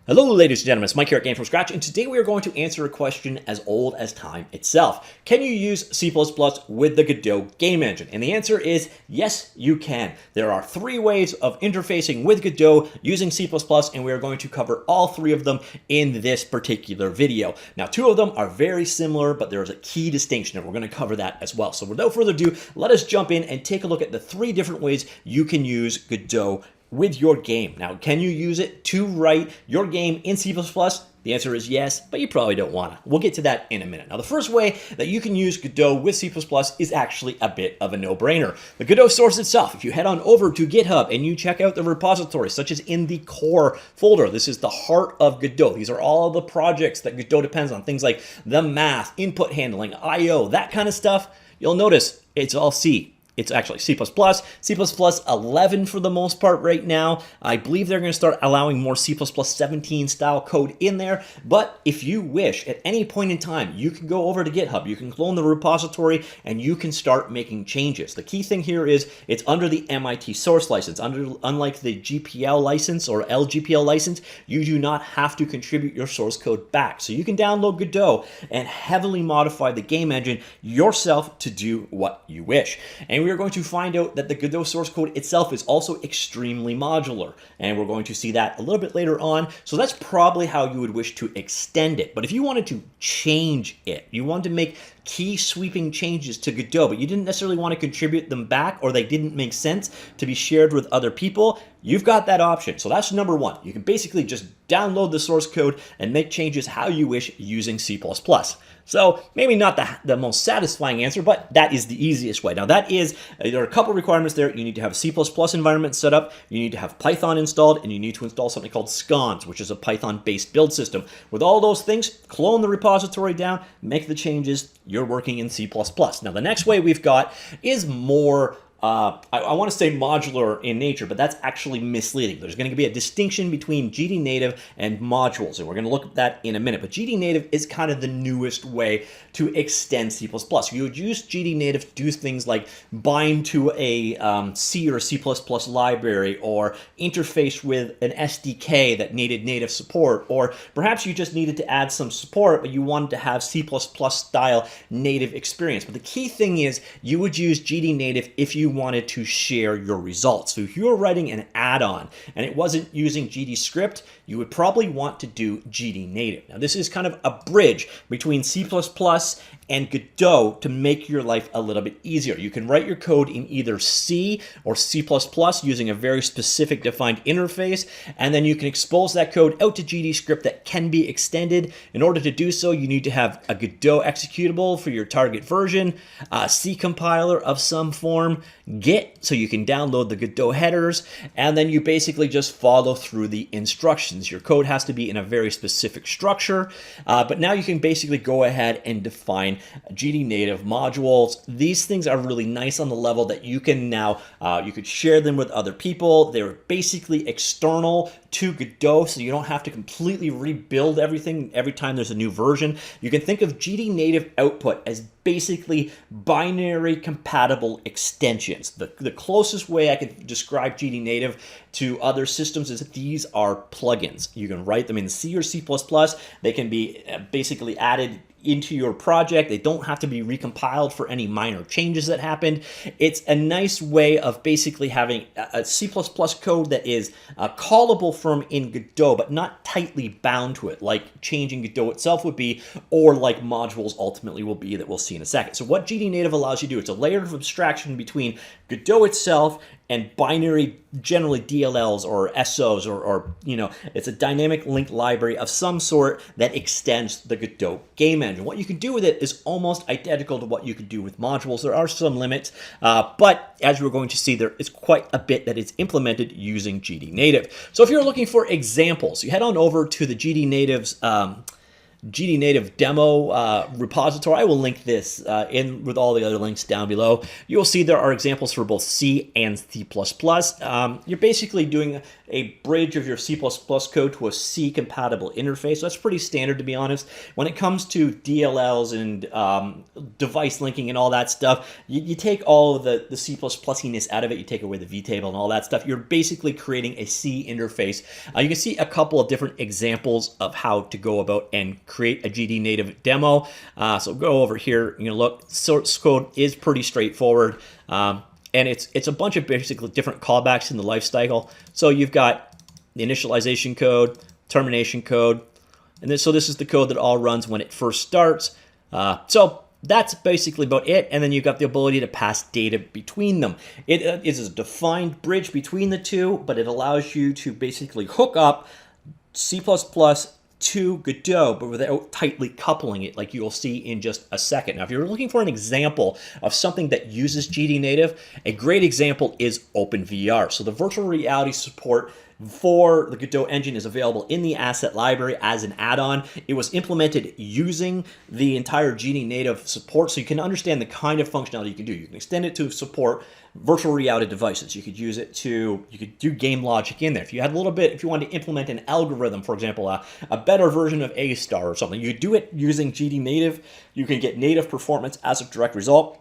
Hello ladies and gentlemen, it's Mike here at Game From Scratch, and today we are going to answer a question as old as time itself. Can you use C++ with the Godot game engine? And the answer is yes, you can. There are 3 ways of interfacing with Godot using C++, and we are going to cover all 3 of them in this particular video. Now, 2 of them are very similar, but there is a key distinction, and we're going to cover that as well. So without further ado, let us jump in and take a look at the 3 different ways you can use Godot with your game. Now, can you use it to write your game in C++? The answer is yes, but you probably don't want to. We'll get to that in a minute. Now, the first way that you can use Godot with C++ is actually a bit of a no-brainer. The Godot source itself, if you head on over to GitHub and you check out the repositories, such as in the core folder, this is the heart of Godot. These are all the projects that Godot depends on, things like the math, input handling, I/O, that kind of stuff. You'll notice it's all C. It's actually C++, C++ 11 for the most part right now. I believe they're going to start allowing more C++ 17 style code in there. But if you wish, at any point in time, you can go over to GitHub, you can clone the repository, and you can start making changes. The key thing here is it's under the MIT source license. Unlike the GPL license or LGPL license, you do not have to contribute your source code back. So you can download Godot and heavily modify the game engine yourself to do what you wish. And we are going to find out that the Godot source code itself is also extremely modular, and we're going to see that a little bit later on. So that's probably how you would wish to extend it. But if you wanted to change it, you wanted to make key sweeping changes to Godot, but you didn't necessarily want to contribute them back, or they didn't make sense to be shared with other people, you've got that option. So that's number 1. You can basically just download the source code and make changes how you wish using C++. So maybe not the most satisfying answer, but that is the easiest way. Now there are a couple requirements there. You need to have a C++ environment set up, you need to have Python installed, and you need to install something called Sconce, which is a Python-based build system. With all those things, clone the repository down, make the changes, you're working in C++. Now the next way we've got is more I want to say modular in nature, but that's actually misleading. There's going to be a distinction between GDNative and modules, and we're going to look at that in a minute. But GDNative is kind of the newest way to extend C++. You would use GDNative to do things like bind to a C or C++ library, or interface with an SDK that needed native support, or perhaps you just needed to add some support, but you wanted to have C++ style native experience. But the key thing is you would use GDNative if you wanted to share your results. So if you were writing an add-on and it wasn't using GDScript, you would probably want to do GDNative. Now this is kind of a bridge between C++ and Godot to make your life a little bit easier. You can write your code in either C or C++ using a very specific defined interface, and then you can expose that code out to GDScript that can be extended. In order to do so, you need to have a Godot executable for your target version, a C compiler of some form, Git, so you can download the Godot headers, and then you basically just follow through the instructions. Your code has to be in a very specific structure, but now you can basically go ahead and define GDNative modules. These things are really nice on the level that you can now, you could share them with other people. They're basically external to Godot, so you don't have to completely rebuild everything every time there's a new version. You can think of GDNative output as basically binary compatible extensions. The closest way I could describe GDNative to other systems is that these are plugins. You can write them in C or C++. They can be basically added into your project. They don't have to be recompiled for any minor changes that happened. It's a nice way of basically having a C++ code that is callable from in Godot, but not tightly bound to it, like changing Godot itself would be, or like modules ultimately will be, that we'll see in a second. So what GDNative allows you to do, it's a layer of abstraction between Godot itself and binary, generally DLLs or SOs, or it's a dynamic link library of some sort that extends the Godot game engine. What you can do with it is almost identical to what you could do with modules. There are some limits, but as we're going to see, there is quite a bit that is implemented using GDNative. So if you're looking for examples, you head on over to the GDNative's GDNative demo repository. I will link this in with all the other links down below. You will see there are examples for both C and C++. You're basically doing a bridge of your C++ code to a C compatible interface. So that's pretty standard, to be honest. When it comes to DLLs and device linking and all that stuff, you take all of the C++iness out of it. You take away the vtable and all that stuff. You're basically creating a C interface. You can see a couple of different examples of how to go about and create a GDNative demo. So go over here, look, source code is pretty straightforward. And it's a bunch of basically different callbacks in the life cycle. So you've got the initialization code, termination code, and then so this is the code that all runs when it first starts. So that's basically about it. And then you've got the ability to pass data between them. It is a defined bridge between the two, but it allows you to basically hook up C++ to Godot, but without tightly coupling it, like you'll see in just a second. Now, if you're looking for an example of something that uses GDNative, a great example is OpenVR. So the virtual reality support for the Godot engine is available in the asset library as an add-on. It was implemented using the entire GDNative support, so you can understand the kind of functionality you can do. You can extend it to support virtual reality devices. You could use it to, you could do game logic in there. If you had a little bit, if you wanted to implement an algorithm, for example, a better version of A-star or something, you could do it using GDNative. You can get native performance as a direct result,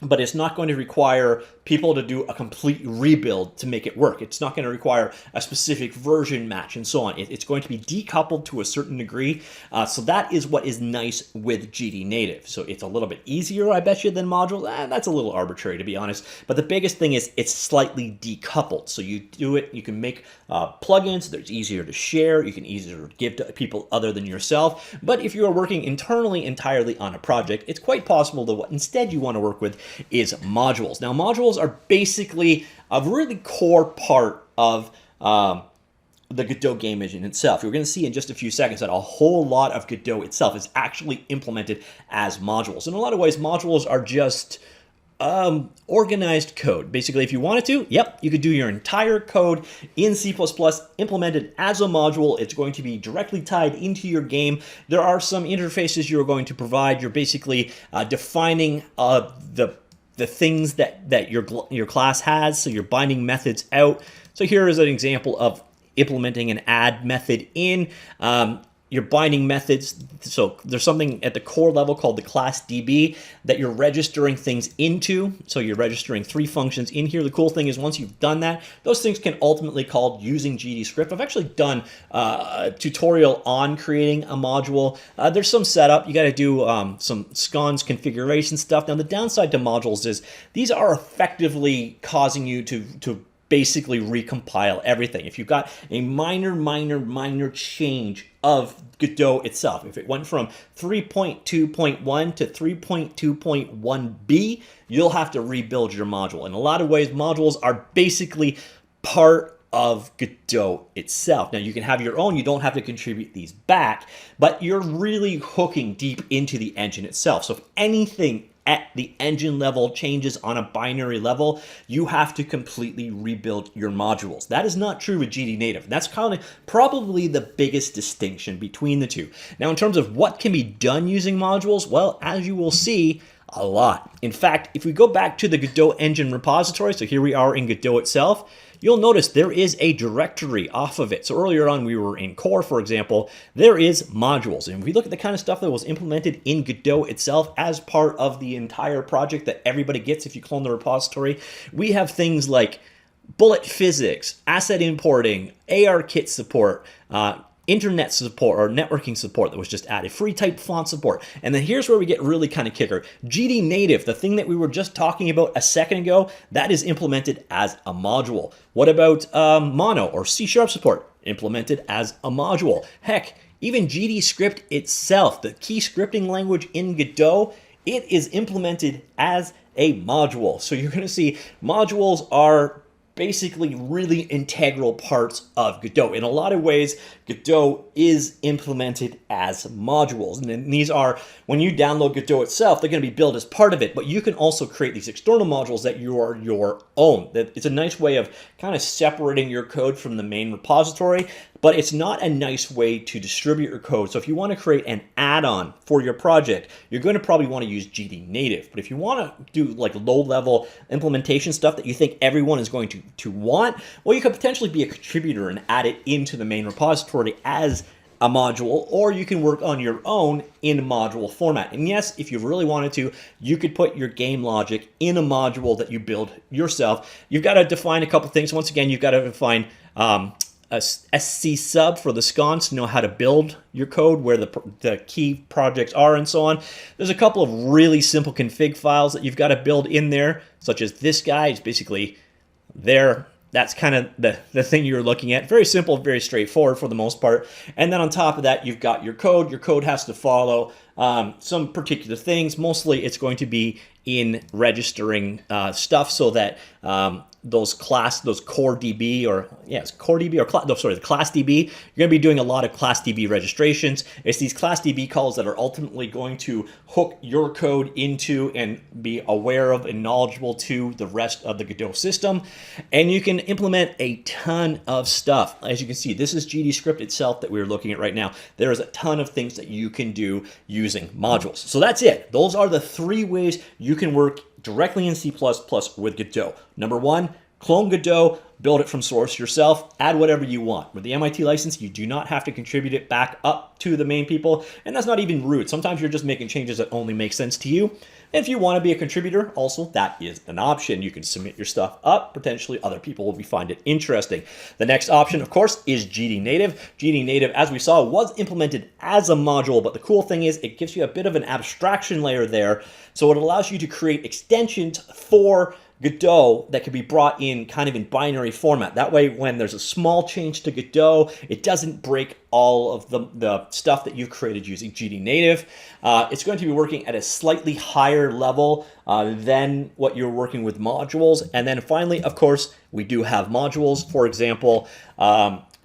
but it's not going to require people to do a complete rebuild to make it work. It's not going to require a specific version match and so on. It's going to be decoupled to a certain degree. So that is what is nice with GDNative. So it's a little bit easier, I bet you, than modules. That's a little arbitrary, to be honest. But the biggest thing is it's slightly decoupled. So you do it, you can make plugins. They're easier to share. You can easier give to people other than yourself. But if you are working internally entirely on a project, it's quite possible that what instead you want to work with is modules. Now, modules are basically a really core part of the Godot game engine itself. You're going to see in just a few seconds that a whole lot of Godot itself is actually implemented as modules. In a lot of ways, modules are just organized code. Basically, if you wanted to, yep, you could do your entire code in C++, implemented as a module. It's going to be directly tied into your game. There are some interfaces you're going to provide. You're basically defining the things that your class has, so you're binding methods out. So here is an example of implementing an add method in. You're binding methods, so there's something at the core level called the class DB that you're registering things into. So you're registering 3 functions in here. The cool thing is once you've done that, those things can ultimately be called using GDScript. I've actually done a tutorial on creating a module. There's some setup. You got to do some sconce configuration stuff. Now, the downside to modules is these are effectively causing you to basically recompile everything. If you've got a minor change of Godot itself, if it went from 3.2.1 to 3.2.1b, you'll have to rebuild your module. In a lot of ways, modules are basically part of Godot itself. Now, you can have your own, you don't have to contribute these back, but you're really hooking deep into the engine itself. So if anything at the engine level changes on a binary level, you have to completely rebuild your modules. That is not true with GDNative. That's kind of probably the biggest distinction between the two. Now, in terms of what can be done using modules, well, as you will see, a lot. In fact, if we go back to the Godot engine repository, so here we are in Godot itself, you'll notice there is a directory off of it. So earlier on, we were in core, for example, there is modules. And if we look at the kind of stuff that was implemented in Godot itself as part of the entire project that everybody gets if you clone the repository, we have things like bullet physics, asset importing, ARKit support, internet support or networking support that was just added, free type font support. And then here's where we get really kind of kicker. GDNative, the thing that we were just talking about a second ago, that is implemented as a module. What about Mono or C# support? Implemented as a module. Heck, even GDScript itself, the key scripting language in Godot, it is implemented as a module. So you're going to see modules are basically really integral parts of Godot. In a lot of ways, Godot is implemented as modules. And these are, when you download Godot itself, they're going to be built as part of it, but you can also create these external modules that you are your own. It's a nice way of kind of separating your code from the main repository. but it's not a nice way to distribute your code. So if you want to create an add-on for your project, you're going to probably want to use GDNative. But if you want to do like low-level implementation stuff that you think everyone is going to want, well, you could potentially be a contributor and add it into the main repository as a module, or you can work on your own in module format. And yes, if you really wanted to, you could put your game logic in a module that you build yourself. You've got to define a couple things. Once again, you've got to define a SC sub for the sconce to know how to build your code, where the key projects are, and so on. There's a couple of really simple config files that you've got to build in there, such as this guy. It's basically there. That's kind of the thing you're looking at. Very simple, very straightforward for the most part. And then on top of that, you've got your code. Your code has to follow some particular things. Mostly it's going to be in registering stuff so that those core DB or yes, core DB or the class DB, you're going to be doing a lot of class DB registrations. It's these class DB calls that are ultimately going to hook your code into and be aware of and knowledgeable to the rest of the Godot system. And you can implement a ton of stuff. As you can see, this is GDScript itself that we're looking at right now. There is a ton of things that you can do using modules. So that's it. Those are the 3 ways you can work directly in C++ with Godot. Number 1, clone Godot, build it from source yourself, add whatever you want. With the MIT license, you do not have to contribute it back up to the main people, and that's not even root. Sometimes you're just making changes that only make sense to you. And if you want to be a contributor, also, that is an option. You can submit your stuff up. Potentially, other people will find it interesting. The next option, of course, is GDNative. GDNative, as we saw, was implemented as a module, but the cool thing is it gives you a bit of an abstraction layer there, so it allows you to create extensions for Godot that can be brought in kind of in binary format. That way, when there's a small change to Godot, it doesn't break all of the stuff that you've created using GDNative. It's going to be working at a slightly higher level than what you're working with modules. And then finally, of course, we do have modules. For example,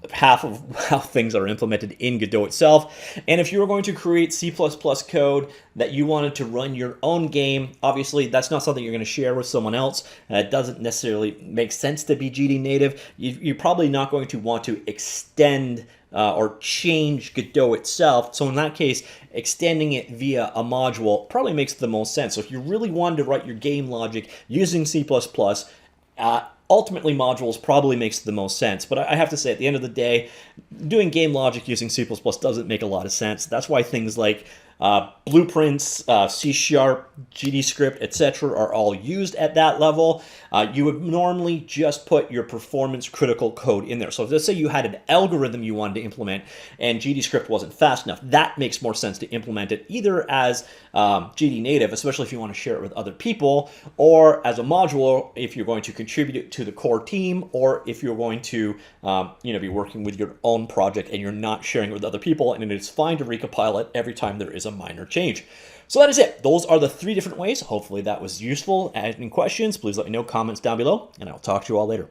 half of how things are implemented in Godot itself. And if you were going to create C++ code that you wanted to run your own game, obviously that's not something you're going to share with someone else. It doesn't necessarily make sense to be GDNative. You're probably not going to want to extend or change Godot itself. So in that case, extending it via a module probably makes the most sense. So if you really wanted to write your game logic using C++, ultimately, modules probably makes the most sense. But I have to say, at the end of the day, doing game logic using C++ doesn't make a lot of sense. That's why things like blueprints, C#, GDScript, etc. are all used at that level. You would normally just put your performance critical code in there. So let's say you had an algorithm you wanted to implement and GDScript wasn't fast enough. That makes more sense to implement it either as GDNative, especially if you want to share it with other people, or as a module if you're going to contribute it to the core team, or if you're going to be working with your own project and you're not sharing it with other people, and it's fine to recompile it every time there is a minor change. So that is it. Those are the 3 different ways. Hopefully that was useful. Any questions, please let me know, comments down below, and I'll talk to you all later.